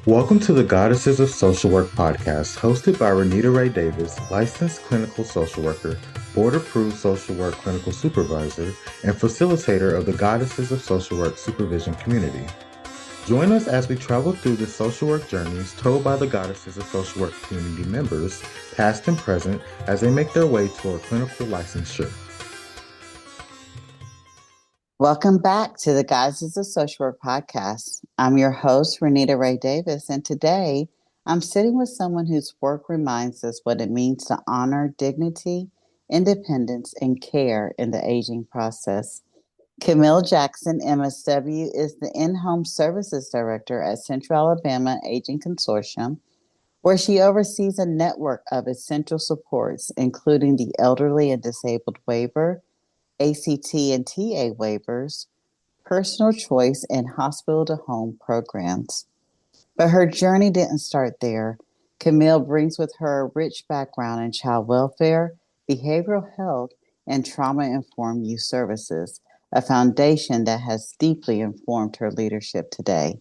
Welcome to the Goddesses of Social Work podcast, hosted by Renita Ray Davis, licensed clinical social worker, board-approved social work clinical supervisor, and facilitator of the Goddesses of Social Work supervision community. Join us as we travel through the social work journeys told by the Goddesses of Social Work community members, past and present, as they make their way toward clinical licensure. Welcome back to the Goddesses of Social Work podcast. I'm your host, Renita Ray Davis, and today I'm sitting with someone whose work reminds us what it means to honor dignity, independence, and care in the aging process. Camille Jackson, MSW, is the In-Home Services Director at Central Alabama Aging Consortium, where she oversees a network of essential supports, including the Elderly and Disabled Waiver, ACT and TA waivers, personal choice, and hospital-to-home programs. But her journey didn't start there. Camille brings with her a rich background in child welfare, behavioral health, and trauma-informed youth services, a foundation that has deeply informed her leadership today.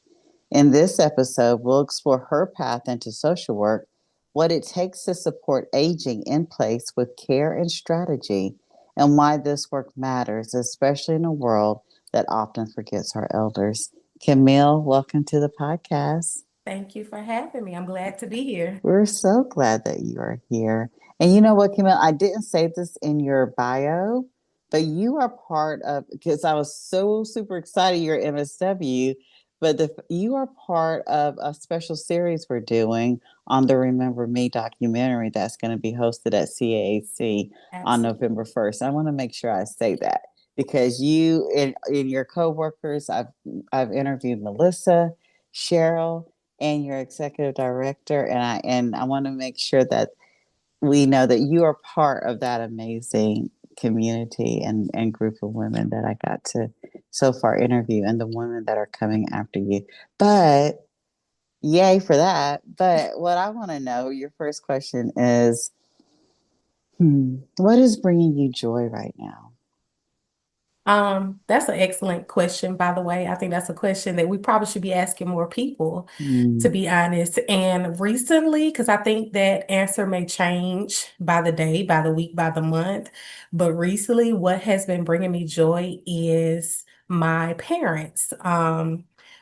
In this episode, we'll explore her path into social work, what it takes to support aging in place with care and strategy, and why this work matters, especially in a world that often forgets our elders. Camille, welcome to the podcast. Thank you for having me. I'm glad to be here. We're so glad that you are here. And you know what, Camille, I didn't say this in your bio, but you are part of, because I was so super excited you're at MSW, but you are part of a special series we're doing on the Remember Me documentary that's going to be hosted at CAAC on November 1st. I want to make sure I say that because you and your coworkers, I've interviewed Melissa, Cheryl, and your executive director, and I want to make sure that we know that you are part of that amazing community and group of women that I got to so far interview, and the women that are coming after you. But yay for that. But what I want to know, your first question is, what is bringing you joy right now? That's an excellent question, by the way. I think that's a question that we probably should be asking more people, to be honest. And recently, because I think that answer may change by the day, by the week, by the month. But recently, what has been bringing me joy is my parents.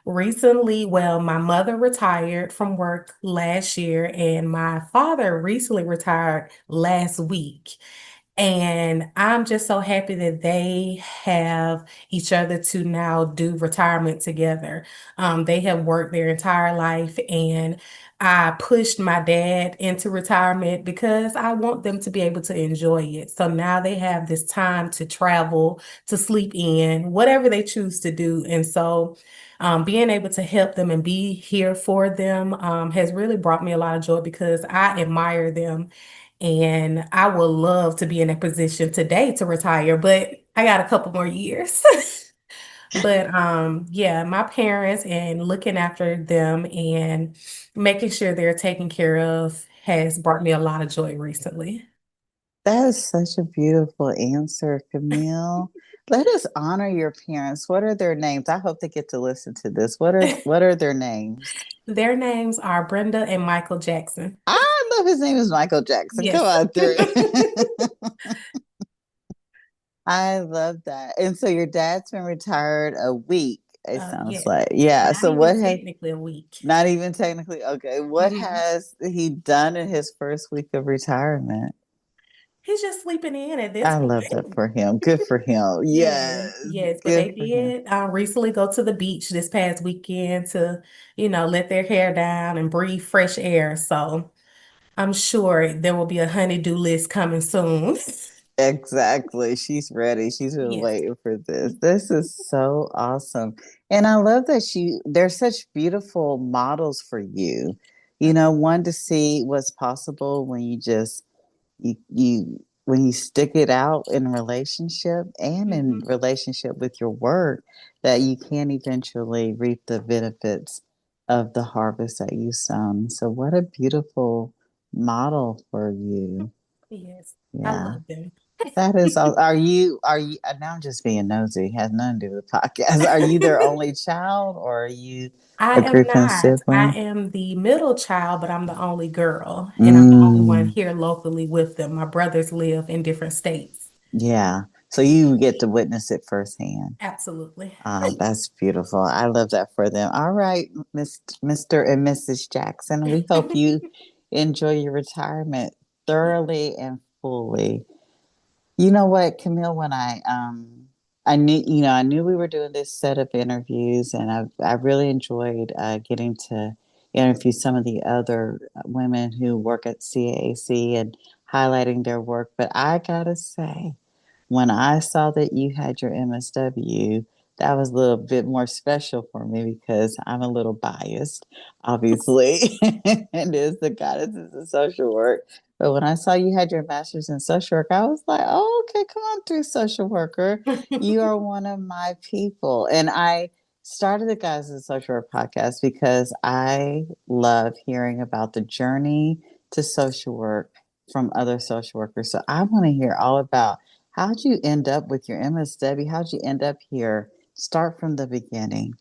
Recently, well, my mother retired from work last year, and my father recently retired last week. And I'm just so happy that they have each other to now do retirement together. They have worked their entire life, and I pushed my dad into retirement because I want them to be able to enjoy it. So now they have this time to travel, to sleep in, whatever they choose to do. And so being able to help them and be here for them has really brought me a lot of joy because I admire them. And I would love to be in a position today to retire, but I got a couple more years. But yeah, my parents and looking after them and making sure they're taken care of has brought me a lot of joy recently. That is such a beautiful answer, Camille. Let us honor your parents. What are their names? I hope they get to listen to this. What are their names? Their names are Brenda and Michael Jackson. I love his name is Michael Jackson. Come Yes. on through. I love that. And so your dad's been retired a week, it sounds Yes. like. Yeah. Not So even what has technically a week. not even technically okay. What Mhm. has he done in his first week of retirement? He's just sleeping in at this I love point. that for him. Good for him. Yes, Yes. yes, but they Good for him. did recently go to the beach this past weekend to, let their hair down and breathe fresh air. So I'm sure there will be a honeydew list coming soon. Exactly. She's ready. She's been Yes. waiting for this. This is so awesome. And I love that they're such beautiful models for you. One to see what's possible when you when you stick it out in relationship and in relationship with your work, that you can eventually reap the benefits of the harvest that you sown. So what a beautiful model for you. Yes, I Yeah. love them. That is all. Are you, now I'm just being nosy, has nothing to do with the podcast. Are you their only child or are you I a am grieving not. I sibling? am the middle child, but I'm the only girl, and I'm the only one Mm, here locally with them. My brothers live in different states. yeah. So you get to witness it firsthand. Absolutely. That's beautiful. I love that for them. All right, Mr. and Mrs. Jackson, we hope you enjoy your retirement thoroughly and fully. You know what, Camille, when I knew we were doing this set of interviews, and I really enjoyed getting to interview some of the other women who work at CAAC and highlighting their work. But I gotta say, when I saw that you had your MSW, that was a little bit more special for me because I'm a little biased, obviously, and is the goddesses of social work. But when I saw you had your master's in social work, I was like, oh, okay, come on through, social worker. You are one of my people. And I started the Guys in Social Work podcast because I love hearing about the journey to social work from other social workers. So I want to hear all about how'd you end up with your MSW? How'd you end up here? Start from the beginning.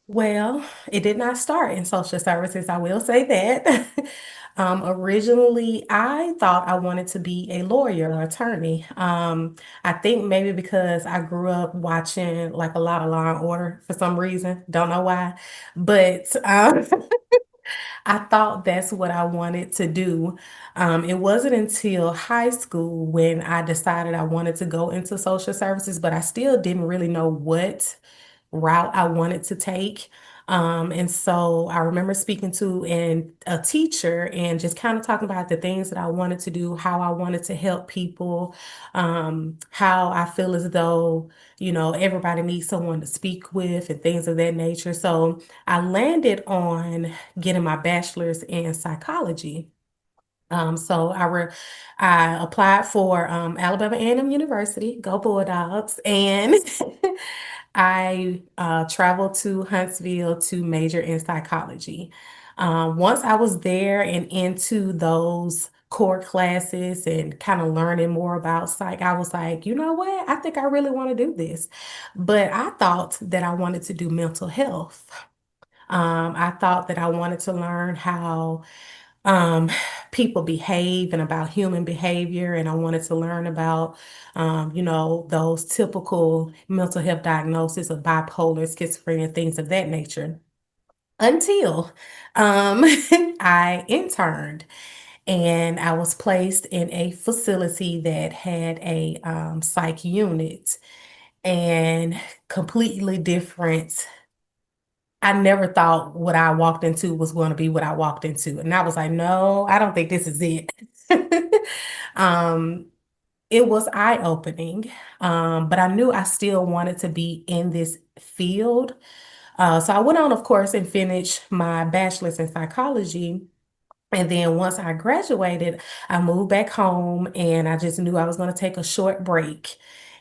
Well, it did not start in social services, I will say that. Originally, I thought I wanted to be a lawyer or attorney. I think maybe because I grew up watching like a lot of Law and Order for some reason, don't know why, but I thought that's what I wanted to do. It wasn't until high school when I decided I wanted to go into social services, but I still didn't really know what route I wanted to take. And so I remember speaking to a teacher and just kind of talking about the things that I wanted to do, how I wanted to help people, how I feel as though, everybody needs someone to speak with and things of that nature. So I landed on getting my bachelor's in psychology. I applied for Alabama A&M University, go Bulldogs, and I traveled to Huntsville to major in psychology. Once I was there and into those core classes and kind of learning more about psych, I was like, you know what? I think I really want to do this. But I thought that I wanted to do mental health. I thought that I wanted to learn how um, people behave and about human behavior. And I wanted to learn about, those typical mental health diagnoses of bipolar, schizophrenia, things of that nature. Until I interned and I was placed in a facility that had a psych unit and completely different. I never thought what I walked into was going to be what I walked into. And I was like, no, I don't think this is it. um, it was eye-opening, but I knew I still wanted to be in this field. So I went on, of course, and finished my bachelor's in psychology. And then once I graduated, I moved back home and I just knew I was going to take a short break.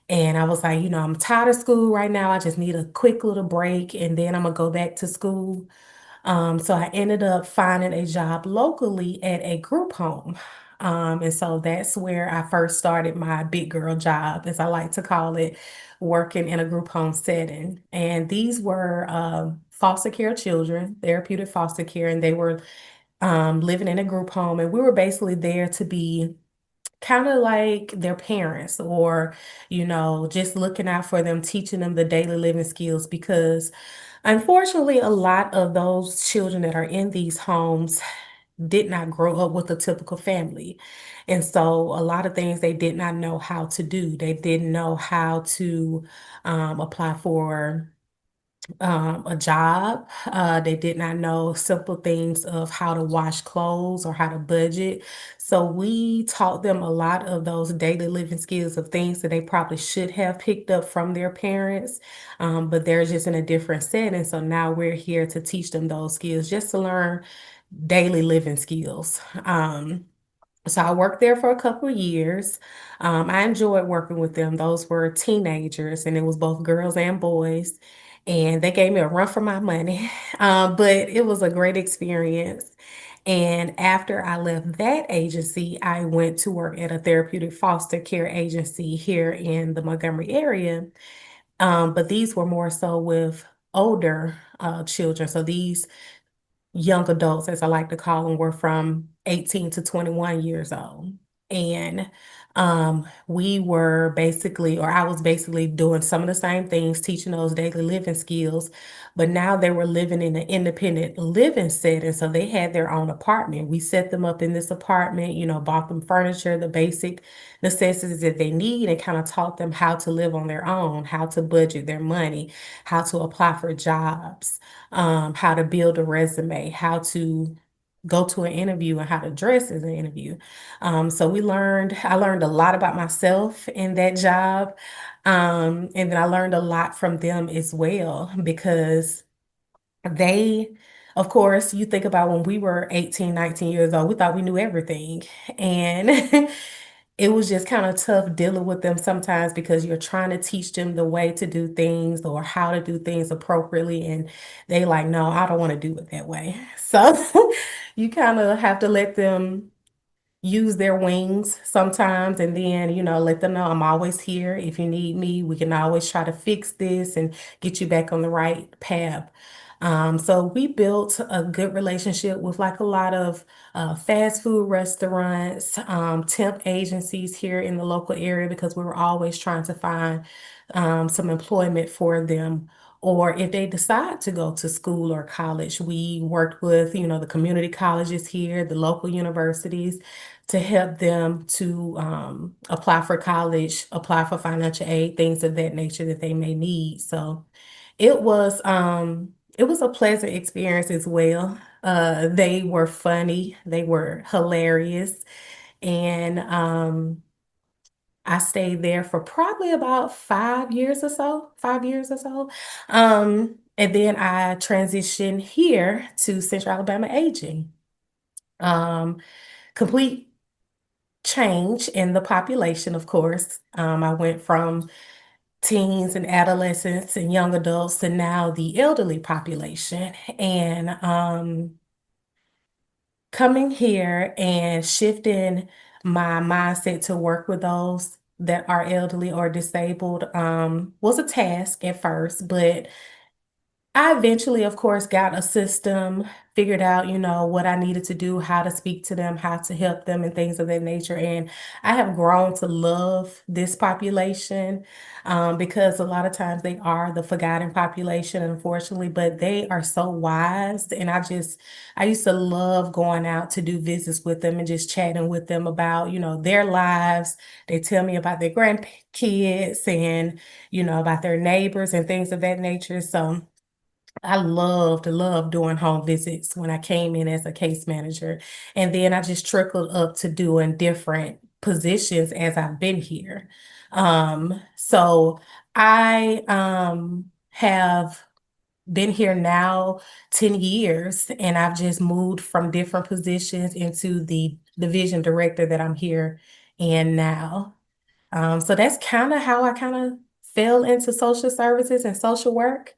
And I was like, I'm tired of school right now. I just need a quick little break and then I'm gonna go back to school. So I ended up finding a job locally at a group home. And so that's where I first started my big girl job, as I like to call it, working in a group home setting. And these were foster care children, therapeutic foster care, and they were living in a group home. And we were basically there to be kind of like their parents or, just looking out for them, teaching them the daily living skills because unfortunately, a lot of those children that are in these homes did not grow up with a typical family. And so a lot of things they did not know how to do. They didn't know how to apply for a job. They did not know simple things of how to wash clothes or how to budget. So we taught them a lot of those daily living skills of things that they probably should have picked up from their parents, but they're just in a different setting. So now we're here to teach them those skills just to learn daily living skills. So I worked there for a couple of years. I enjoyed working with them. Those were teenagers, and it was both girls and boys. And they gave me a run for my money, but it was a great experience. And after I left that agency, I went to work at a therapeutic foster care agency here in the Montgomery area. But these were more so with older children. So these young adults, as I like to call them, were from 18 to 21 years old. And we were basically, or I was basically doing some of the same things, teaching those daily living skills, but now they were living in an independent living setting. So they had their own apartment. We set them up in this apartment, bought them furniture, the basic necessities that they need, and kind of taught them how to live on their own, how to budget their money, how to apply for jobs, how to build a resume, how to go to an interview, and how to dress as an interview. So I learned a lot about myself in that job. And then I learned a lot from them as well because they, of course, you think about when we were 18, 19 years old, we thought we knew everything. And it was just kind of tough dealing with them sometimes because you're trying to teach them the way to do things or how to do things appropriately. And they like, no, I don't want to do it that way. So you kind of have to let them use their wings sometimes and then, let them know I'm always here. If you need me, we can always try to fix this and get you back on the right path. So we built a good relationship with like a lot of fast food restaurants, temp agencies here in the local area because we were always trying to find some employment for them. Or if they decide to go to school or college, we worked with, the community colleges here, the local universities to help them to apply for college, apply for financial aid, things of that nature that they may need. So it was a pleasant experience as well. They were funny, they were hilarious, and I stayed there for probably about 5 years or so, 5 years or so. And then I transitioned here to Central Alabama Aging. Um, Complete change in the population, of course. I went from teens and adolescents and young adults to now the elderly population. And coming here and shifting my mindset to work with those that are elderly or disabled was a task at first, but I eventually, of course, got a system, figured out, what I needed to do, how to speak to them, how to help them, and things of that nature. And I have grown to love this population because a lot of times they are the forgotten population, unfortunately, but they are so wise. And I used to love going out to do visits with them and just chatting with them about, their lives. They tell me about their grandkids and, about their neighbors and things of that nature. So, I loved doing home visits when I came in as a case manager. And then I just trickled up to doing different positions as I've been here. So I have been here now 10 years and I've just moved from different positions into the division director that I'm here in now. So that's kind of how I kind of fell into social services and social work.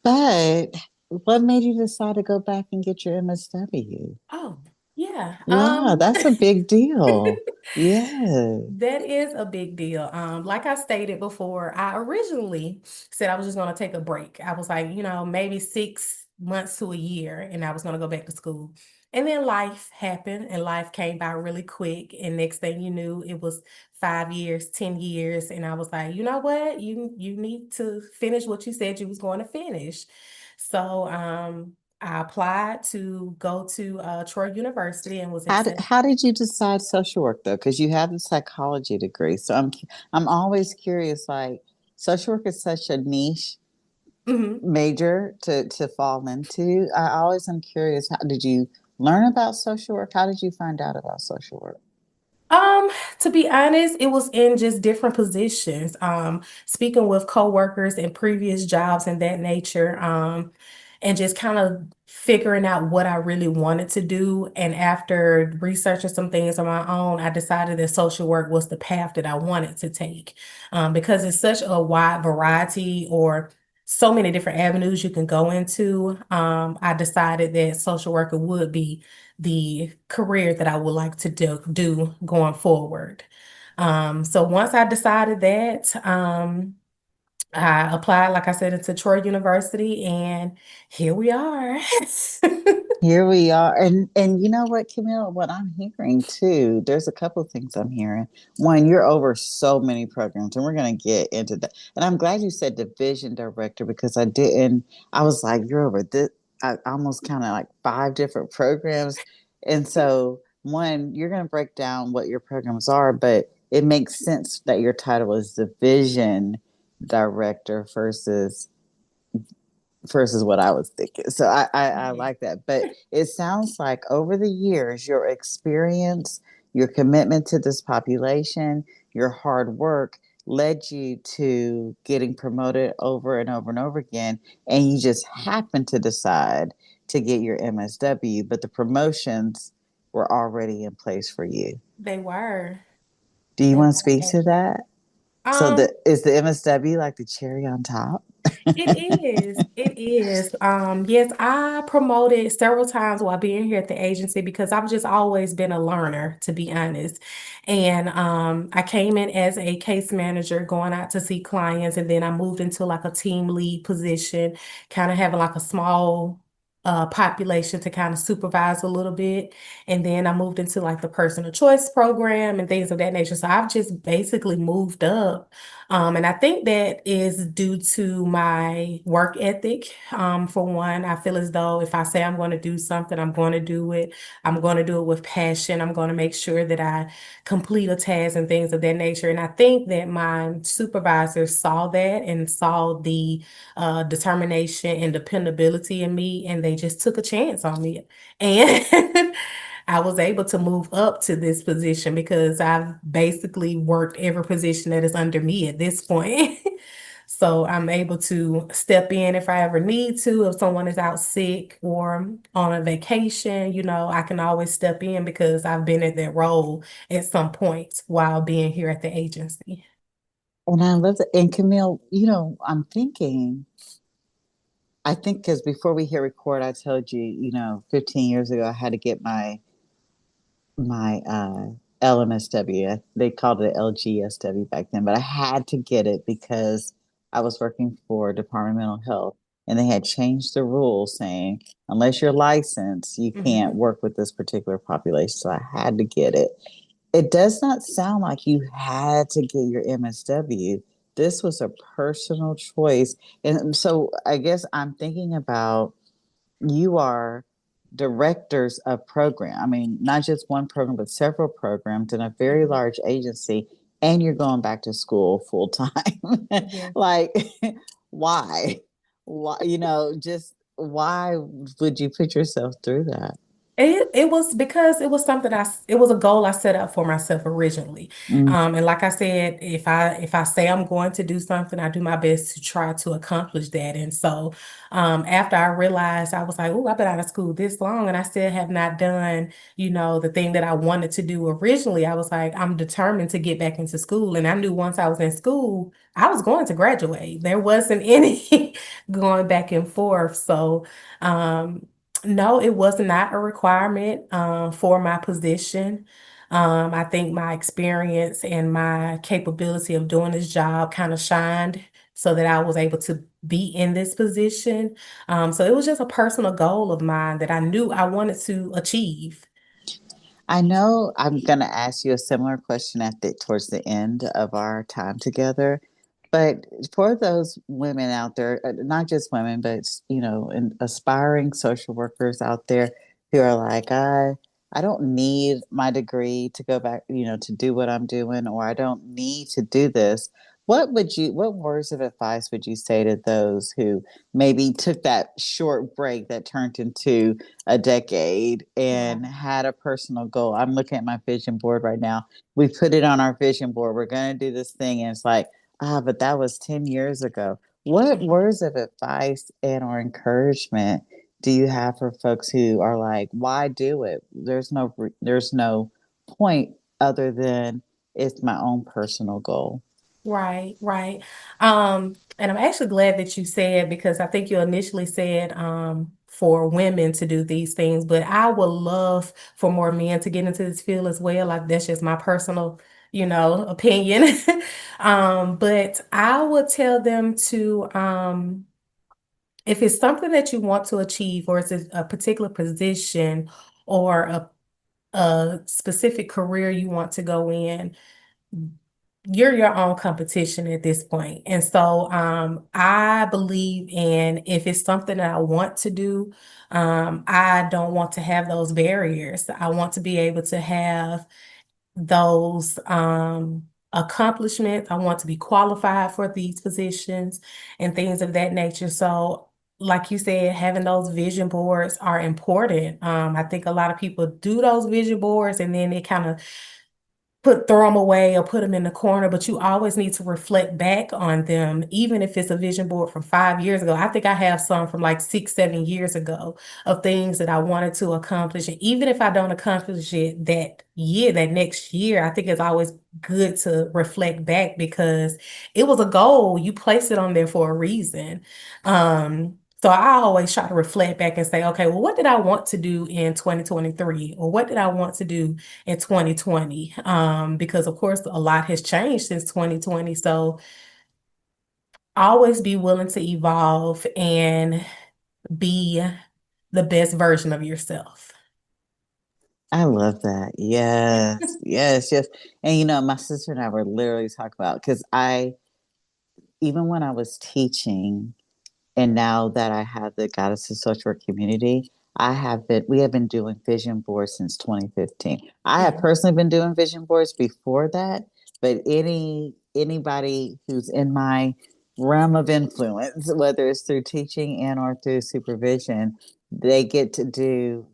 But what made you decide to go back and get your MSW? Oh, yeah. Yeah, that's a big deal. Yeah. That is a big deal. Like I stated before, I originally said I was just going to take a break. I was like, maybe 6 months to a year, and I was going to go back to school. And then life happened, and life came by really quick. And next thing you knew, it was 5 years, 10 years, and I was like, you know what? You need to finish what you said you was going to finish. So, I applied to go to Troy University and was accepted. How did you decide social work though? Because you have a psychology degree, so I'm always curious. Like, social work is such a niche Mhm. major to fall into. I always am curious. How did you learn about social work? How did you find out about social work? Um, to be honest, it was in just different positions. Speaking with coworkers in previous jobs and that nature, and just kind of figuring out what I really wanted to do. And after researching some things on my own, I decided that social work was the path that I wanted to take. Because it's such a wide variety or so many different avenues you can go into. I decided that social worker would be the career that I would like to do going forward. So once I decided that, I applied, like I said, into Troy University, and here we are. Here we are. And you know what, Camille, what I'm hearing too, there's a couple of things I'm hearing. One, you're over so many programs, and we're gonna get into that. And I'm glad you said division director because I was like, you're over this. I almost kind of like five different programs. And so one, you're gonna break down what your programs are, but it makes sense that your title is division director versus what I was thinking. So I like that. But it sounds like over the years, your experience, your commitment to this population, your hard work led you to getting promoted over and over and over again. And you just happened to decide to get your MSW, but the promotions were already in place for you. They were. Do you They want to were speak to actually. that? So Um, is the MSW like the cherry on top? It is. It is. Yes, I promoted several times while being here at the agency because I've just always been a learner, to be honest. And I came in as a case manager going out to see clients, and then I moved into like a team lead position, kind of having like a small population to kind of supervise a little bit. And then I moved into like the personal choice program and things of that nature. So I've just basically moved up. And I think that is due to my work ethic. For one, I feel as though if I say I'm going to do something, I'm going to do it. I'm going to do it with passion. I'm going to make sure that I complete a task and things of that nature. And I think that my supervisors saw that and saw the determination and dependability in me, and they just took a chance on me. And I was able to move up to this position because I've basically worked every position that is under me at this point. So I'm able to step in if I ever need to. If someone is out sick or on a vacation, I can always step in because I've been in that role at some point while being here at the agency. And I love that. And Camille, I think because before we hit record, I told you, 15 years ago, I had to get my LMSW. They called it LGSW back then, but I had to get it because I was working for Department of Mental Health, and they had changed the rules saying unless you're licensed, you can't Mhm. work with this particular population. So I had to get it. It does not sound like you had to get your MSW. This was a personal choice. And so I guess I'm thinking about you are directors of program. I mean, not just one program, but several programs in a very Mhm. large agency, and you're going back to school full time. Yeah. Like, why? Why, just why would you put yourself through that? It was because it was something it was a goal I set up for myself originally. Mm. And like I said, if I say I'm going to do something, I do my best to try to accomplish that. And so after I realized I was like, oh, I've been out of school this long and I still have not done, the thing that I wanted to do originally, I was like, I'm determined to get back into school. And I knew once I was in school, I was going to graduate. There wasn't any going back and forth. So no, it was not a requirement for my position. I think my experience and my capability of doing this job kind of shined so that I was able to be in this position. So it was just a personal goal of mine that I knew I wanted to achieve. I know I'm going to ask you a similar question towards the end of our time together, but for those women out there, not just women, but and aspiring social workers out there who are like, I don't need my degree to go back, to do what I'm doing, or I don't need to do this. What words of advice would you say to those who maybe took that short break that turned into a decade Yeah. and had a personal goal? I'm looking at my vision board right now. We put it on our vision board. We're going to do this thing. And it's like, but that was 10 years ago. What Mhm. words of advice and or encouragement do you have for folks who are like, why do it? There's no point other than it's my own personal goal. Right, right. And I'm actually glad that you said, because I think you initially said for women to do these things, but I would love for more men to get into this field as well. Like that's just my personal, opinion. But I would tell them to if it's something that you want to achieve, or it's a particular position or a specific career you want to go in, you're your own competition at this point. And so I believe in, if it's something that I want to do, I don't want to have those barriers. I want to be able to have those accomplishments. I want to be qualified for these positions and things of that nature. So like you said, having those vision boards are important. I think a lot of people do those vision boards and then they kind of throw them away or put them in the corner, but you always need to reflect back on them, even if it's a vision board from 5 years ago. I think I have some from like 6, 7 years ago of things that I wanted to accomplish. And even if I don't accomplish it that year, that next year, I think it's always good to reflect back, because it was a goal. You placed it on there for a reason. So I always try to reflect back and say, okay, well, what did I want to do in 2023? Or what did I want to do in 2020? Because of course a lot has changed since 2020. So always be willing to evolve and be the best version of yourself. I love that. Yes, yes, yes. And my sister and I were literally talking about, because even when I was teaching, and now that I have the Goddess of Social Work community, we have been doing vision boards since 2015. I have Yeah. personally been doing vision boards before that, but anybody who's in my realm of influence, whether it's through teaching and or through supervision, they get to do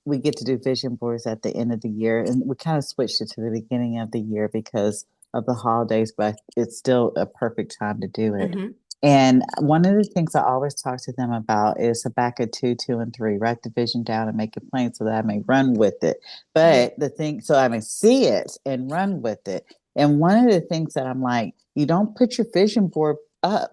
we get to do vision boards at the end of the year. And we kind of switched it to the beginning of the year because of the holidays, but it's still a perfect time to do it. Hmm. And one of the things I always talk to them about is Habakkuk 2, 2, and 3. Write the vision down and make it plain so that I may run with it. Yeah. But so I may see it and run with it. And one of the things that I'm like, you don't put your vision board up.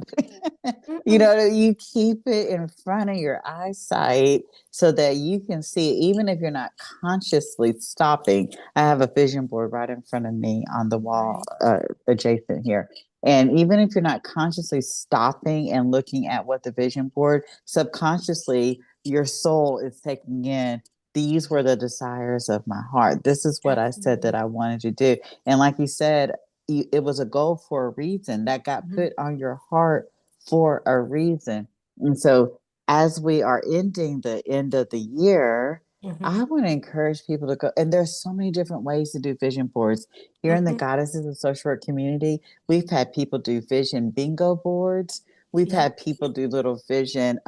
Mm-mm. You keep it in front of your eyesight so that you can see it, even if you're not consciously stopping. I have a vision board right in front of me on the wall Right. adjacent here. And even if you're not consciously stopping and looking at what the vision board, subconsciously, your soul is taking in, these were the desires of my heart. This is what I said that Absolutely. I wanted to do. And like you said, it was a goal for a reason that got Hmm. put on your heart for a reason. And so, as we are ending the end of the year, Hmm. I want to encourage people to go. And there's so many different ways to do vision boards. Here in the Hmm. Goddesses of Social Work community, we've had people do vision bingo boards. We've Yep. had people do little vision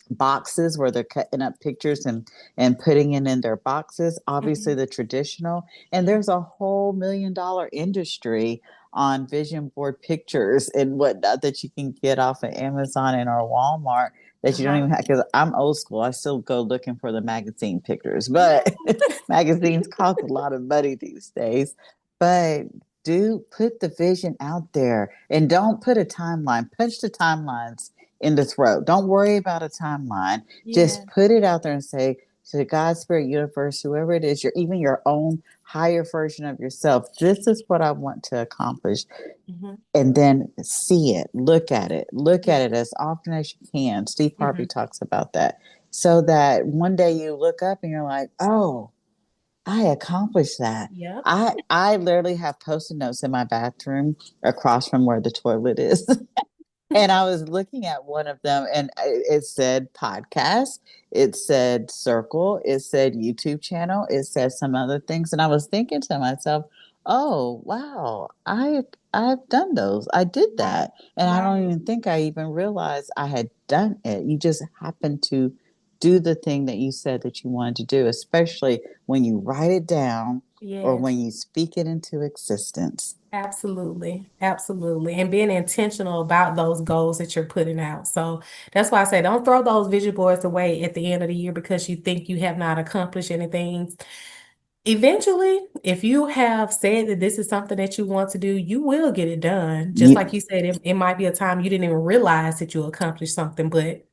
boxes where they're cutting up pictures and putting it in their boxes, obviously Hmm. the traditional. And there's a whole $1 million industry on vision board pictures and whatnot that you can get off of Amazon and or Walmart that you don't Uh-huh. even have, because I'm old school. I still go looking for the magazine pictures, Yeah. but magazines cost a lot of money these days. But do put the vision out there and don't put a timeline. Punch the timelines in the throat. Don't worry about a timeline. Yeah. Just put it out there and say to the God, Spirit, Universe, whoever it is, even your own higher version of yourself, this is what I want to accomplish. Hmm. And then see it, look Yeah. at it as often as you can. Steve Harvey Hmm. talks about that. So that one day you look up and you're like, oh, I accomplished that. Yep. I literally have post-it notes in my bathroom across from where the toilet is. And I was looking at one of them and it said podcast, it said circle, it said YouTube channel, it said some other things. And I was thinking to myself, oh, wow, I've done those. I did Right. that. And I don't Right. even think I even realized I had done it. You just happened to do the thing that you said that you wanted to do, especially when you write it down or Yes. when you speak it into existence. Absolutely. Absolutely. And being intentional about those goals that you're putting out. So that's why I say don't throw those vision boards away at the end of the year because you think you have not accomplished anything. Eventually, if you have said that this is something that you want to do, you will get it done. Just like You, you said, it might be a time you didn't even realize that you accomplished something, but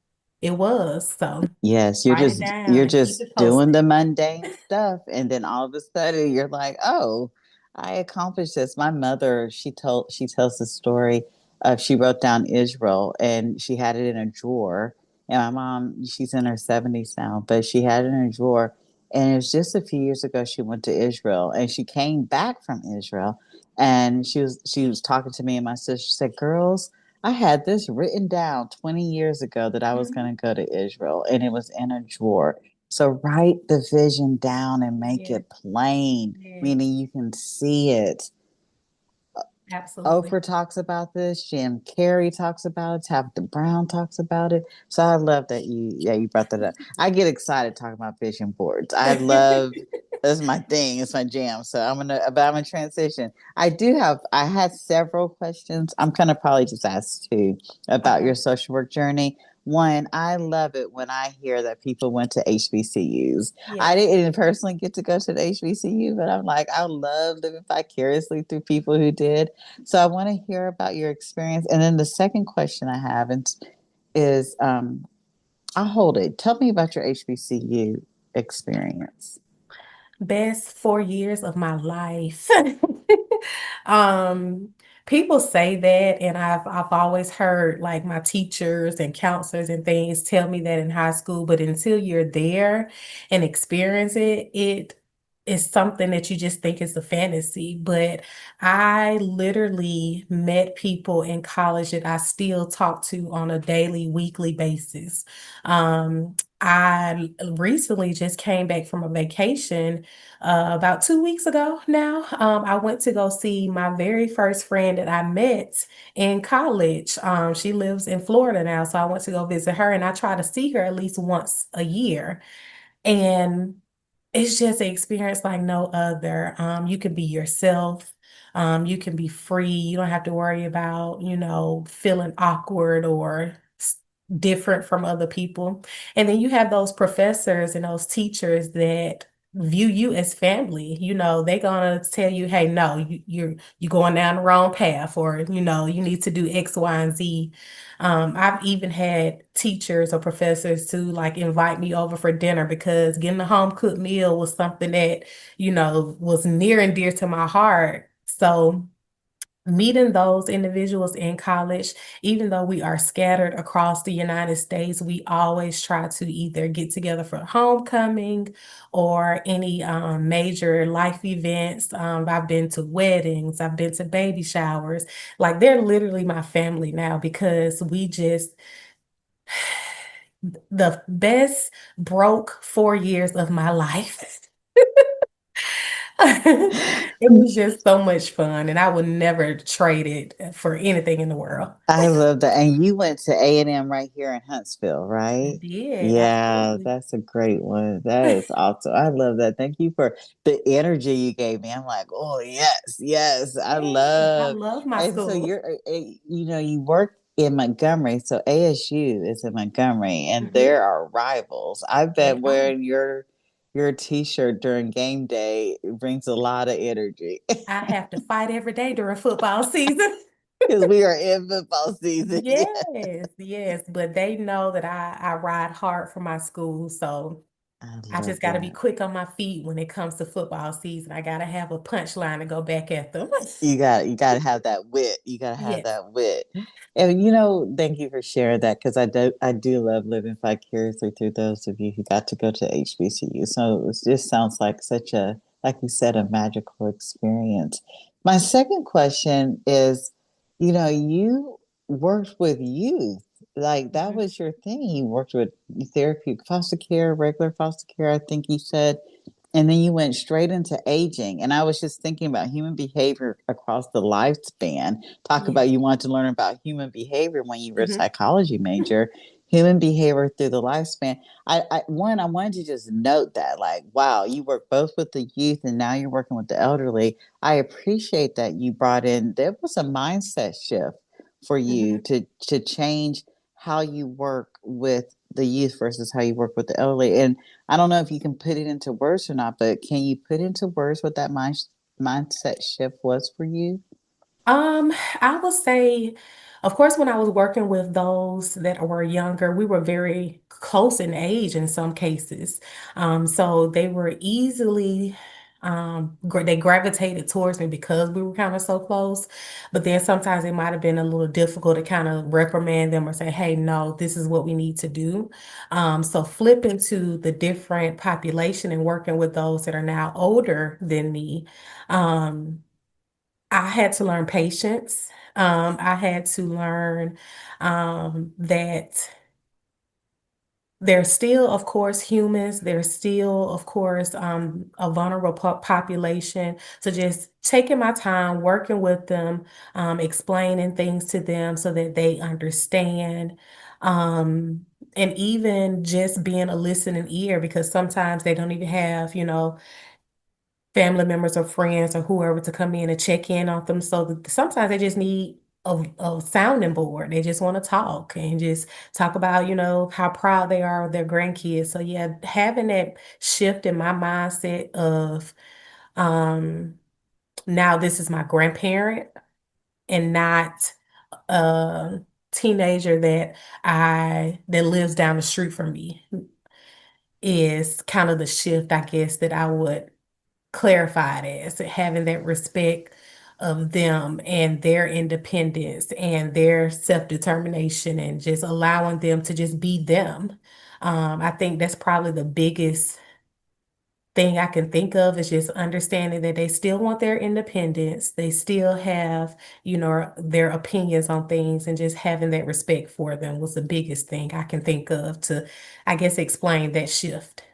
it was. So yes, write it down you're and keep just it doing the posted. mundane stuff, and then all of a sudden you're like, oh, I accomplished this. My mother, she tells the story of she wrote down Israel and she had it in a drawer. And my mom, she's in her 70s now, but she had it in a drawer. And it was just a few years ago she went to Israel and she came back from Israel and she was talking to me and my sister. She said, girls, I had this written down 20 years ago that I was Mhm. going to go to Israel and it was in a drawer. So write the vision down and make Yes, it plain, yes, meaning you can see it. absolutely. Oprah talks about this. Jim Carrey talks about it. Tabitha Brown talks about it. So I love that you brought that up. I get excited talking about vision boards. I love that's my thing. It's my jam. So I'm gonna transition. I had several questions. I'm gonna probably just ask two about Okay. your social work journey. One, I love it when I hear that people went to HBCUs. I Yeah. didn't personally get to go to the HBCU, but I'm like, I love living vicariously through people who did. So I want to hear about your experience. And then the second question I have is I'll hold it. Tell me about your HBCU experience. Best 4 years of my life. Um, People say that, and I've always heard like my teachers and counselors and things tell me that in high school, but until you're there and experience it, it is something that you just think is a fantasy. But I literally met people in college that I still talk to on a daily, weekly basis. I recently just came back from a vacation about 2 weeks ago now. I went to go see my very first friend that I met in college. She lives in Florida now, so I went to go visit her, and I try to see her at least once a year. And it's just an experience like no other. You can be yourself. You can be free. You don't have to worry about, feeling awkward or different from other people. And then you have those professors and those teachers that view you as family. They're gonna tell you, hey, no, you're going down the wrong path, or you need to do X, Y, and Z. I've even had teachers or professors to like invite me over for dinner because getting a home cooked meal was something that, was near and dear to my heart. So meeting those individuals in college, even though we are scattered across the United States, we always try to either get together for homecoming or any major life events. I've been to weddings, I've been to baby showers. Like they're literally my family now because we just the best broke 4 years of my life. It was just so much fun, and I would never trade it for anything in the world. I love that. And you went to A&M right here in Huntsville, I right? did, Yeah, absolutely. that's a great one. That is awesome. I love that. Thank you for the energy you gave me. I'm like, oh yes, yes. I Yes, I love. love my And so school. you work in Montgomery. So ASU is in Montgomery, and Mhm. there are rivals. I They bet are. wearing your t-shirt during game day brings a lot of energy I have to fight every day during football season. because we are in football season. Yeah, Yes, yes, but they know that I ride hard for my school, so I I love just got to be that. quick on my feet when it comes to football season. I got to have a punchline to go back at them. You gotta have that wit. You gotta have Yes. that wit. And thank you for sharing that because I do love living vicariously through those of you who got to go to HBCU. So it just sounds like such a, like you said, a magical experience. My second question is, you worked with youth. Like that Mhm. was your thing. You worked with therapy, foster care, regular foster care, I think you said. And then you went straight into aging. And I was just thinking about human behavior across the lifespan. Talk Yes. about you wanted to learn about human behavior when you were a Mhm. psychology major, human behavior through the lifespan. I wanted to just note that, like, wow, you work both with the youth and now you're working with the elderly. I appreciate that you brought in, there was a mindset shift for you Mhm. to change how you work with the youth versus how you work with the elderly. And I don't know if you can put it into words or not, but can you put into words what that mindset shift was for you? Um, I would say, of course, when I was working with those that were younger, we were very close in age in some cases. So they were easily, they gravitated towards me because we were kind of so close. But then sometimes it might have been a little difficult to kind of reprimand them or say, hey, no, this is what we need to do. So flipping to the different population and working with those that are now older than me. Um, I had to learn patience. I had to learn that they're still, of course, humans. They're still, of course, a vulnerable population. So just taking my time, working with them, explaining things to them so that they understand. And even just being a listening ear because sometimes they don't even have, family members or friends or whoever to come in and check in on them. So sometimes they just need a sounding board. They just want to talk and just talk about, how proud they are of their grandkids. So yeah, having that shift in my mindset of um now this is my grandparent and not a teenager that lives down the street from me is kind of the shift, I guess, that I would clarified as having that respect of them and their independence and their self-determination and just allowing them to just be them. I think that's probably the biggest thing I can think of is just understanding that they still want their independence. They still have, their opinions on things and just having that respect for them was the biggest thing I can think of to, I guess, explain that shift.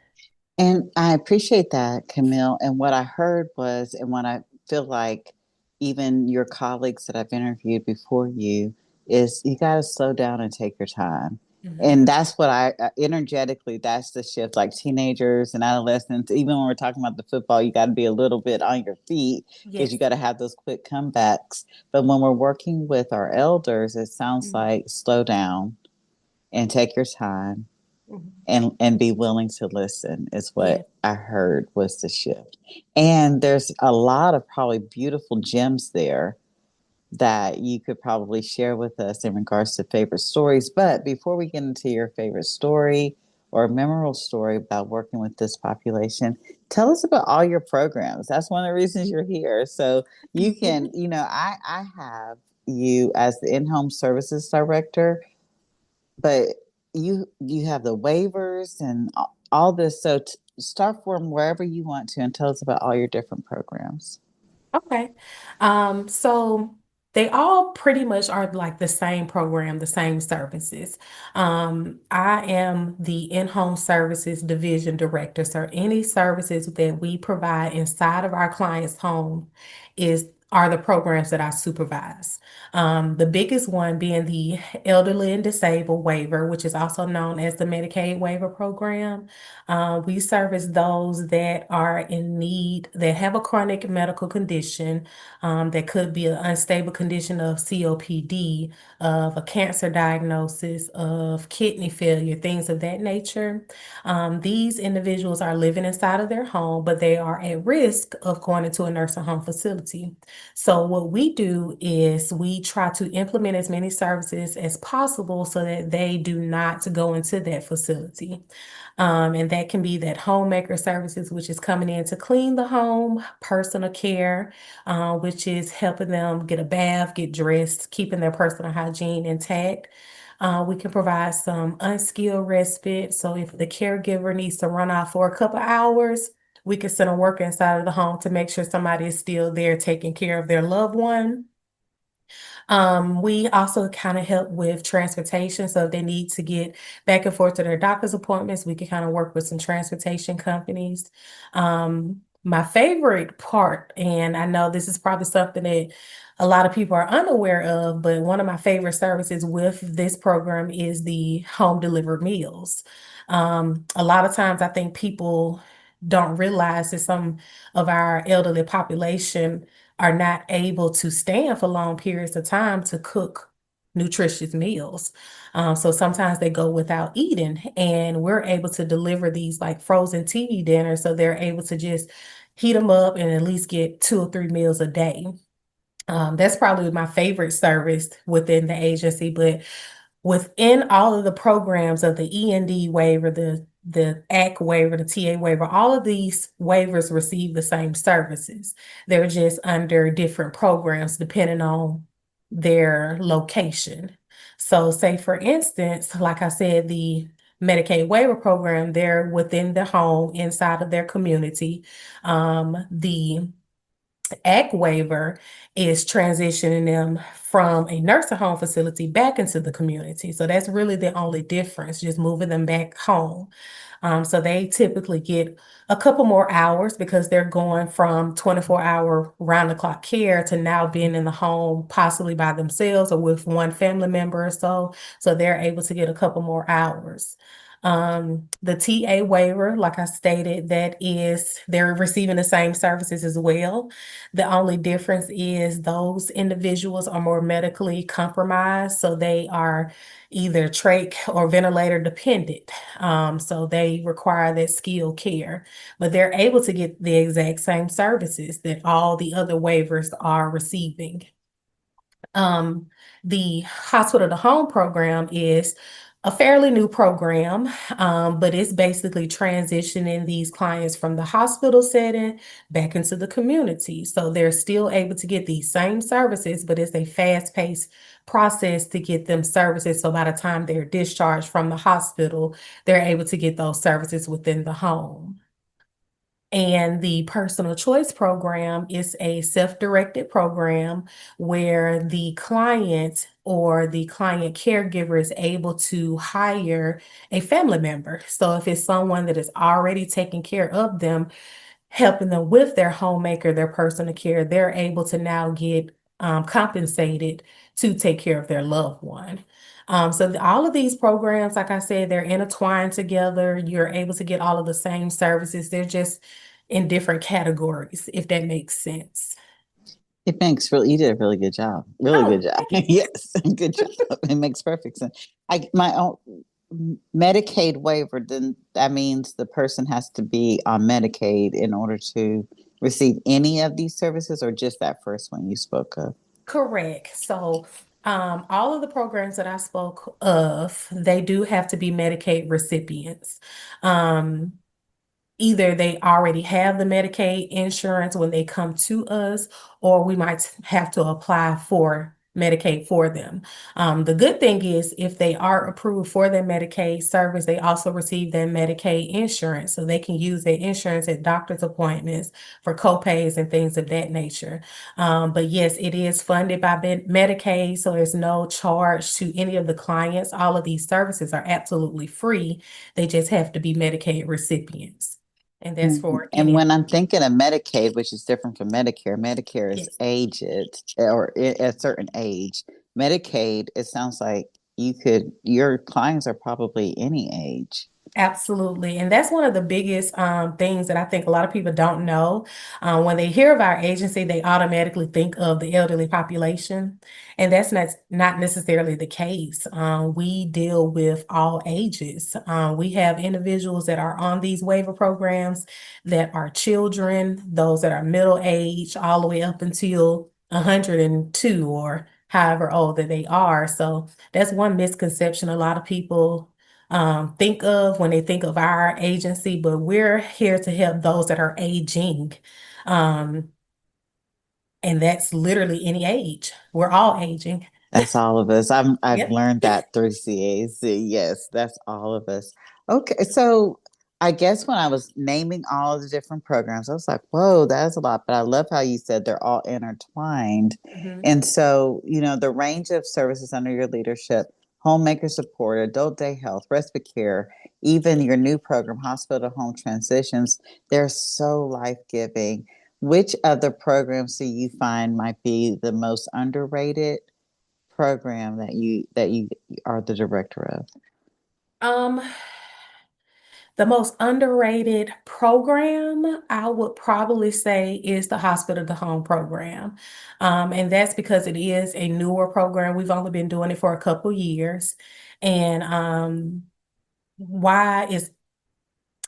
And I appreciate that, Camille. And what I heard was, and what I feel like even your colleagues that I've interviewed before you, is you got to slow down and take your time. Mhm. And that's what I energetically, that's the shift. Like teenagers and adolescents, even when we're talking about the football, you got to be a little bit on your feet because you Yes. got to have those quick comebacks. But when we're working with our elders, it sounds Mhm. like slow down and take your time Mhm. and be willing to listen is what Yes. I heard was the shift. And there's a lot of probably beautiful gems there that you could probably share with us in regards to favorite stories. But before we get into your favorite story or memorable story about working with this population, tell us about all your programs. That's one of the reasons you're here. So you can, I have you as the in-home services director, but you have the waivers and all this. So start from wherever you want to and tell us about all your different programs. Okay. So they all pretty much are like the same program, the same services. I am the in-home services division director. So any services that we provide inside of our client's home are the programs that I supervise. The biggest one being the Elderly and Disabled Waiver, which is also known as the Medicaid waiver program. We service those that are in need, that have a chronic medical condition, that could be an unstable condition of COPD, of a cancer diagnosis, of kidney failure, things of that nature. These individuals are living inside of their home, but they are at risk of going into a nursing home facility. So what we do is we try to implement as many services as possible so that they do not go into that facility. And that can be that homemaker services, which is coming in to clean the home, personal care, which is helping them get a bath, get dressed, keeping their personal hygiene intact. We can provide some unskilled respite. So if the caregiver needs to run off for a couple hours, we can send a worker inside of the home to make sure somebody is still there taking care of their loved one. We also kind of help with transportation. So if they need to get back and forth to their doctor's appointments, we can kind of work with some transportation companies. My favorite part, and I know this is probably something that a lot of people are unaware of, but one of my favorite services with this program is the home delivered meals. A lot of times I think people don't realize that some of our elderly population are not able to stand for long periods of time to cook nutritious meals. So sometimes they go without eating, and we're able to deliver these like frozen TV dinners, so they're able to just heat them up and at least get 2 or 3 meals a day. That's probably my favorite service within the agency, but within all of the programs of the E&D waiver, the ACC waiver, the TA waiver, all of these waivers receive the same services. They're just under different programs depending on their location. So say for instance, like I said, the Medicaid waiver program, they're within the home inside of their community. The ACC waiver is transitioning them from a nursing home facility back into the community. So that's really the only difference, just moving them back home. So they typically get a couple more hours because they're going from 24-hour round-the-clock care to now being in the home, possibly by themselves or with one family member or so. So they're able to get a couple more hours. The TA waiver, like I stated, they're receiving the same services as well. The only difference is those individuals are more medically compromised, so they are either trach or ventilator dependent. So they require that skilled care, but they're able to get the exact same services that all the other waivers are receiving. The hospital to home program is a fairly new program, but it's basically transitioning these clients from the hospital setting back into the community. So they're still able to get these same services, but it's a fast-paced process to get them services. So by the time they're discharged from the hospital, they're able to get those services within the home. And the personal choice program is a self-directed program where the client or the client caregiver is able to hire a family member. So if it's someone that is already taking care of them, helping them with their homemaker, their personal care, they're able to now get compensated to take care of their loved one. So all of these programs, like I said, they're intertwined together. You're able to get all of the same services. They're just in different categories, if that makes sense. You did a really good job. Really good job. Yes, good job. It makes perfect sense. My own Medicaid waiver, then that means the person has to be on Medicaid in order to receive any of these services, or just that first one you spoke of? Correct. So all of the programs that I spoke of, they do have to be Medicaid recipients. Um, Either they already have the Medicaid insurance when they come to us, or we might have to apply for Medicaid for them. The good thing is if they are approved for their Medicaid service, they also receive their Medicaid insurance. So they can use their insurance at doctor's appointments for copays and things of that nature. But yes, it is funded by Medicaid, so there's no charge to any of the clients. All of these services are absolutely free. They just have to be Medicaid recipients. And that's for And any. when I'm thinking of Medicaid, which is different from Medicare, Medicare is Yes. aged or at a certain age. Medicaid, it sounds like your clients are probably any age. Absolutely. And that's one of the biggest things that I think a lot of people don't know. When they hear of our agency, they automatically think of the elderly population. And that's not necessarily the case. We deal with all ages. We have individuals that are on these waiver programs that are children, those that are middle age, all the way up until 102 or however old that they are. So that's one misconception a lot of people think of when they think of our agency, but we're here to help those that are aging. Um, and that's literally any age. We're all aging. That's all of us. I've Yep. learned that through CAC. Yes, that's all of us. Okay, so I guess when I was naming all of the different programs, I was like, whoa, that's a lot. But I love how you said they're all intertwined. Mhm. And so, the range of services under your leadership, homemaker support, adult day health, respite care, even your new program, hospital to home transitions, they're so life-giving. Which other programs do you find might be the most underrated program that you are the director of? Um, The most underrated program, I would probably say, is the hospital to home program. And that's because it is a newer program. We've only been doing it for a couple years. And why is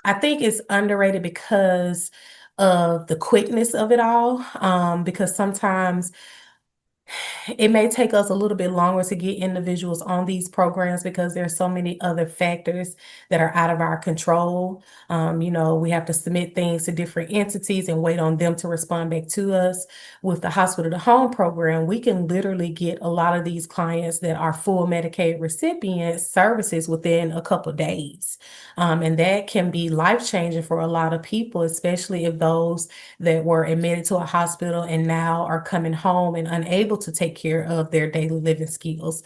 I think it's underrated because of the quickness of it all. Because sometimes it may take us a little bit longer to get individuals on these programs because there's so many other factors that are out of our control. We have to submit things to different entities and wait on them to respond back to us. With the hospital to home program, we can literally get a lot of these clients that are full Medicaid recipients services within a couple of days. And that can be life-changing for a lot of people, especially if those that were admitted to a hospital and now are coming home and unable to take care of their daily living skills.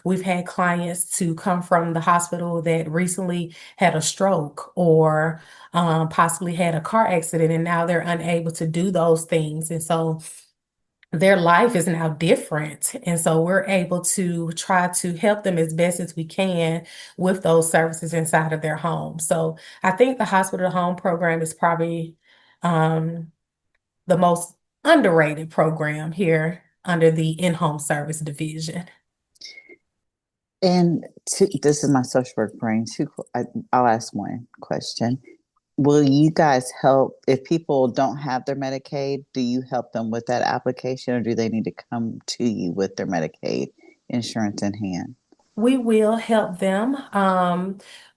We've had clients to come from the hospital that recently had a stroke or possibly had a car accident, and now they're unable to do those things. And so their life is now different. And so we're able to try to help them as best as we can with those services inside of their home. So I think the hospital to home program is probably um, the most underrated program here under the in-home service division. And this is my social work brain. I'll ask one question. Will you guys help if people don't have their Medicaid? Do you help them with that application, or do they need to come to you with their Medicaid insurance in hand? We will help them.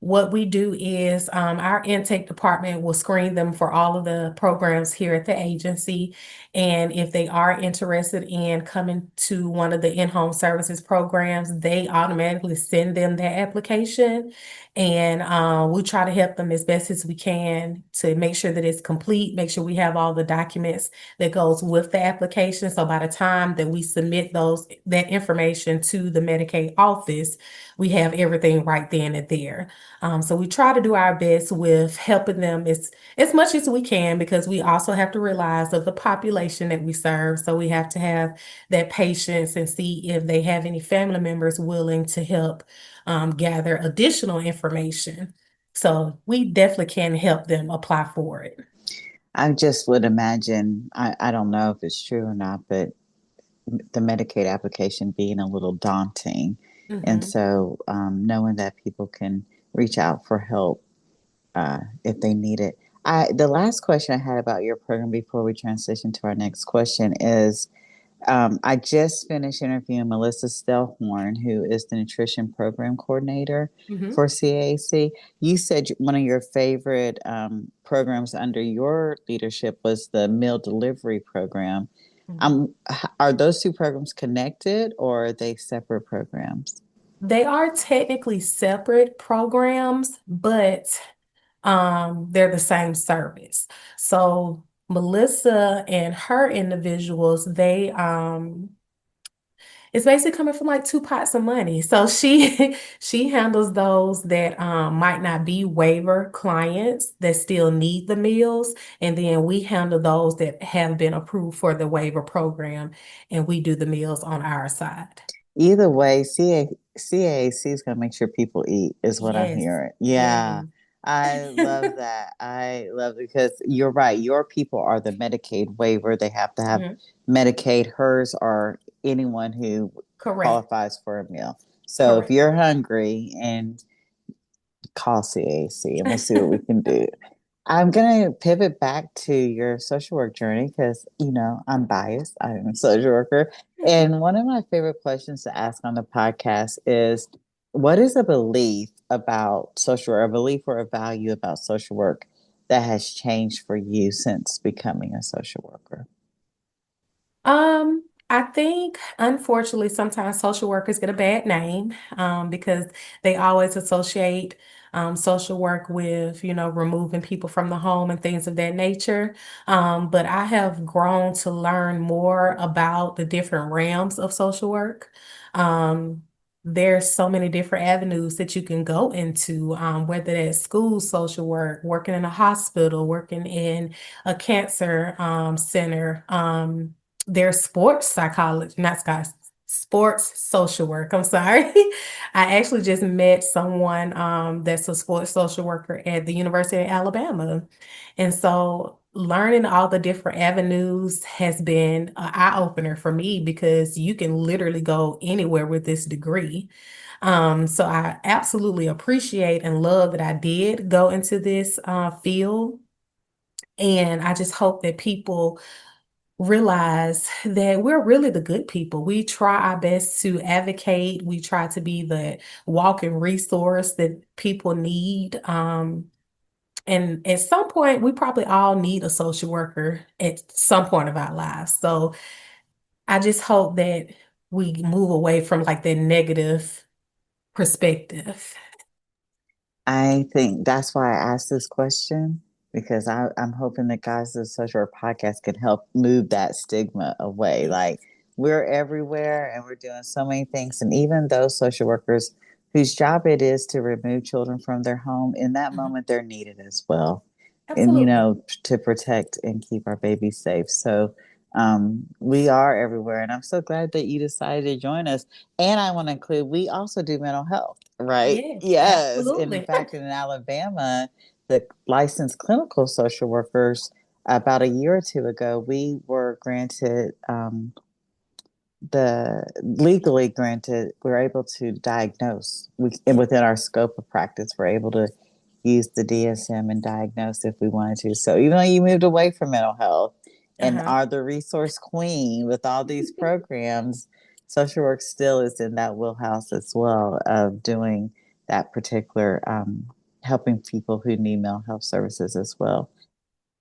What we do is our intake department will screen them for all of the programs here at the agency. And if they are interested in coming to one of the in-home services programs, they automatically send them their application. And we try to help them as best as we can to make sure that it's complete, make sure we have all the documents that goes with the application. So by the time that we submit that information to the Medicaid office, we have everything right then and there. So we try to do our best with helping them as much as we can, because we also have to realize of the population that we serve. So we have to have that patience and see if they have any family members willing to help gather additional information. So we definitely can help them apply for it. I just would imagine, I don't know if it's true or not, but the Medicaid application being a little daunting. And Mhm. so knowing that people can reach out for help if they need it. The last question I had about your program before we transition to our next question is I just finished interviewing Melissa Stelhorn, who is the nutrition program coordinator Mhm. for CAAC. You said one of your favorite programs under your leadership was the meal delivery program. Mhm. Are those two programs connected, or are they separate programs? They are technically separate programs, but they're the same service. So Melissa and her individuals, it's basically coming from like two pots of money. So she she handles those that might not be waiver clients that still need the meals, and then we handle those that have been approved for the waiver program, and we do the meals on our side. Either way, CAC is going to make sure people eat, is what I'm Yes. hearing. Yeah. Yeah, I love that. I love it because you're right. Your people are the Medicaid waiver. They have to have Mhm. Medicaid. Hers are anyone who Correct. qualifies for a meal. So if Correct. you're hungry, and call CAC and we'll see what we can do. I'm going to pivot back to your social work journey because, I'm biased. I'm a social worker. And one of my favorite questions to ask on the podcast is, what is a belief about social work, a belief or a value about social work that has changed for you since becoming a social worker? I think unfortunately sometimes social workers get a bad name because they always associate social work with, removing people from the home and things of that nature. But I have grown to learn more about the different realms of social work. Um, there's so many different avenues that you can go into, whether that's school social work, working in a hospital, working in a cancer center. There's sports psychology, not guys. Sports social work. I'm sorry. I actually just met someone that's a sports social worker at the University of Alabama. And so learning all the different avenues has been an eye-opener for me because you can literally go anywhere with this degree. So I absolutely appreciate and love that I did go into this field. And I just hope that people realize that we're really the good people. We try our best to advocate. We try to be the walking resource that people need. And at some point, we probably all need a social worker at some point of our lives. So I just hope that we move away from like that negative perspective. I think that's why I asked this question because I'm hoping that Guys of the Social Work podcast can help move that stigma away. Like we're everywhere and we're doing so many things. And even those social workers whose job it is to remove children from their home, in that Mhm. moment, they're needed as well. And, Absolutely. to protect and keep our babies safe. So we are everywhere. And I'm so glad that you decided to join us. And I want to include, we also do mental health, right? Yes, Yes. In absolutely. fact, in Alabama, the licensed clinical social workers, about a year or two ago, we were granted the legally granted, we're able to diagnose and within our scope of practice, we're able to use the DSM and diagnose if we wanted to. So even though you moved away from mental health and Uh-huh. are the resource queen with all these programs, social work still is in that wheelhouse as well of doing that particular helping people who need mental health services as well.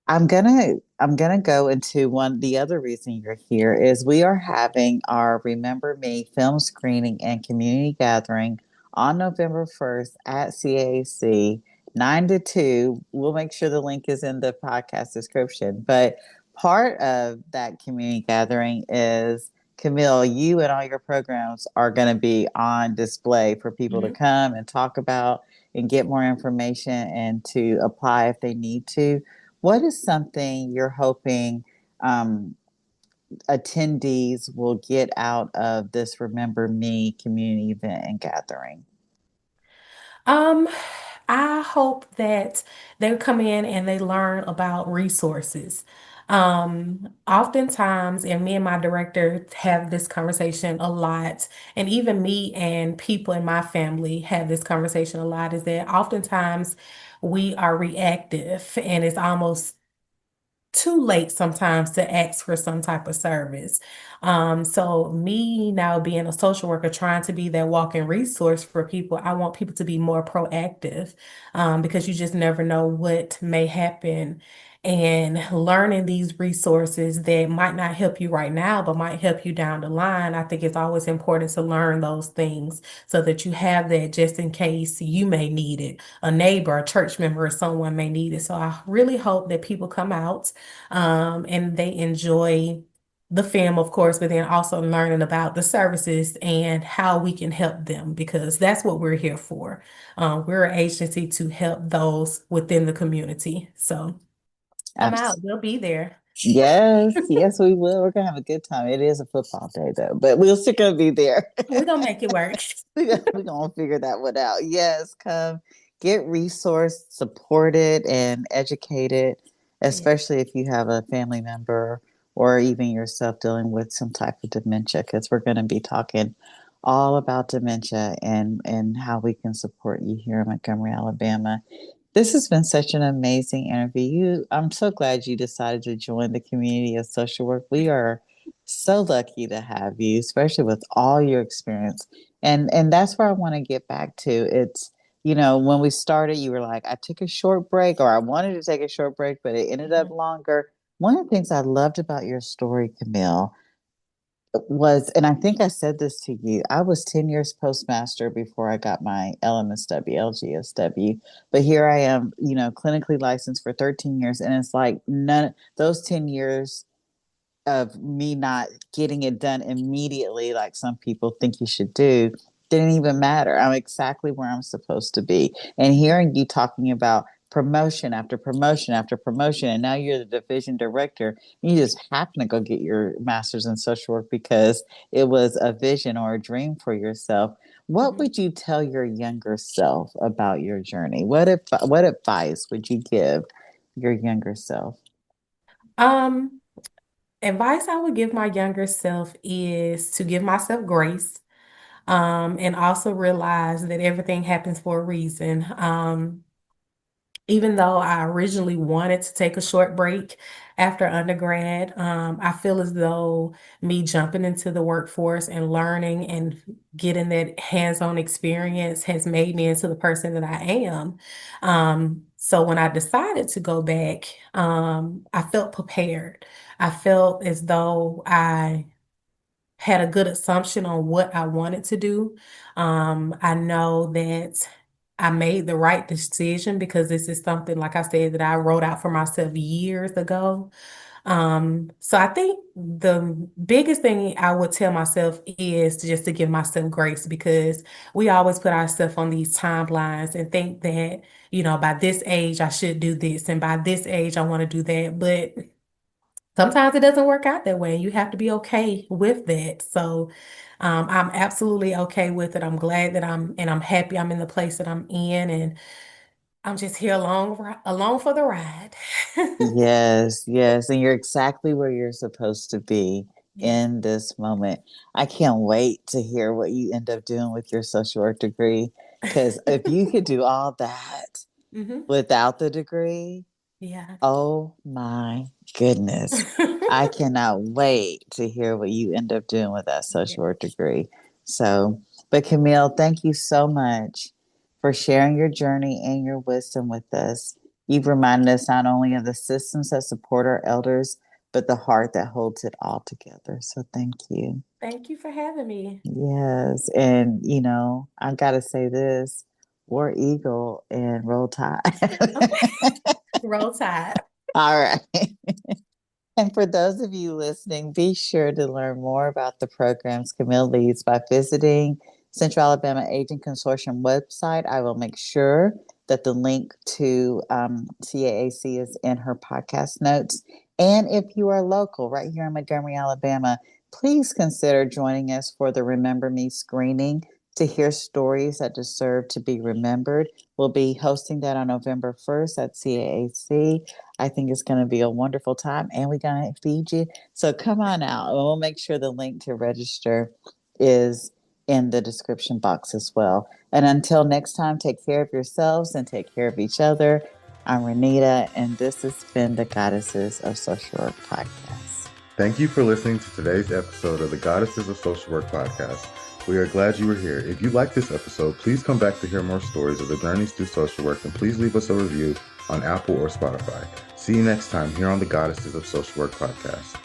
I'm gonna go into one. The other reason you're here is we are having our Remember Me film screening and community gathering on November 1st at CAAC, 9 to 2. We'll make sure the link is in the podcast description. But part of that community gathering is Camille, you and all your programs are going to be on display for people to Mhm. come and talk about and get more information and to apply if they need to. What is something you're hoping um, attendees will get out of this Remember Me community event and gathering? Um, I hope that they come in and they learn about resources. Oftentimes, and me and my director have this conversation a lot, and even me and people in my family have this conversation a lot, is that oftentimes we are reactive and it's almost too late sometimes to ask for some type of service. So me now being a social worker, trying to be that walking resource for people, I want people to be more proactive, because you just never know what may happen. And learning these resources that might not help you right now, but might help you down the line. I think it's always important to learn those things so that you have that just in case you may need it, a neighbor, a church member, or someone may need it. So I really hope that people come out and they enjoy the film, of course, but then also learning about the services and how we can help them because that's what we're here for. We're an agency to help those within the community. So come out, we'll be there. Yes, yes, we will. We're gonna have a good time. It is a football day though, but we're still gonna be there. We're gonna make it work. We're gonna figure that one out. Yes, come get resourced, supported, and educated, Yeah. especially if you have a family member or even yourself dealing with some type of dementia, because we're going to be talking all about dementia and how we can support you here in Montgomery, Alabama. This has been such an amazing interview. I'm so glad you decided to join the community of social work. We are so lucky to have you, especially with all your experience. And that's where I want to get back to. It's, when we started, you were like, I took a short break, or I wanted to take a short break, but it ended up Mhm. longer. One of the things I loved about your story, Camille, was, and I think I said this to you, I was 10 years postmaster before I got my LMSW, LGSW. But here I am, clinically licensed for 13 years. And it's like none those 10 years of me not getting it done immediately, like some people think you should do, didn't even matter. I'm exactly where I'm supposed to be. And hearing you talking about promotion after promotion after promotion, and now you're the division director. You just happen to go get your master's in social work because it was a vision or a dream for yourself. What would you tell your younger self about your journey? What advice would you give your younger self? Um, Advice I would give my younger self is to give myself grace, and also realize that everything happens for a reason. Even though I originally wanted to take a short break after undergrad, I feel as though me jumping into the workforce and learning and getting that hands-on experience has made me into the person that I am. So when I decided to go back, I felt prepared. I felt as though I had a good assumption on what I wanted to do. I know that I made the right decision because this is something, like I said, that I wrote out for myself years ago. So I think the biggest thing I would tell myself is just to give myself grace, because we always put ourselves on these timelines and think that, by this age I should do this, and by this age I want to do that. But sometimes it doesn't work out that way. You have to be okay with that. So I'm absolutely okay with it. I'm glad that I'm happy I'm in the place that I'm in, and I'm just here along for the ride. Yes, yes. And you're exactly where you're supposed to be Yeah. in this moment. I can't wait to hear what you end up doing with your social work degree. Because if you could do all that hmm without the degree, Yeah. oh my goodness. I cannot wait to hear what you end up doing with that Yeah. social work degree. So, but Camille, thank you so much for sharing your journey and your wisdom with us. You've reminded us not only of the systems that support our elders, but the heart that holds it all together. So, thank you. Thank you for having me. Yes. And, I got to say this, War Eagle and Roll Tide. Okay. Roll Tide. All right. And for those of you listening, be sure to learn more about the programs Camille leads by visiting Central Alabama Aging Consortium website. I will make sure that the link to CAAC is in her podcast notes. And if you are local right here in Montgomery, Alabama, please consider joining us for the Remember Me screening to hear stories that deserve to be remembered. We'll be hosting that on November 1st at CAAC. I think it's going to be a wonderful time, and we're going to feed you. So come on out. And we'll make sure the link to register is in the description box as well. And until next time, take care of yourselves and take care of each other. I'm Renita, and this has been the Goddesses of Social Work podcast. Thank you for listening to today's episode of the Goddesses of Social Work podcast. We are glad you were here. If you like this episode, please come back to hear more stories of the journeys through social work, and please leave us a review on Apple or Spotify. See you next time here on the Goddesses of Social Work podcast.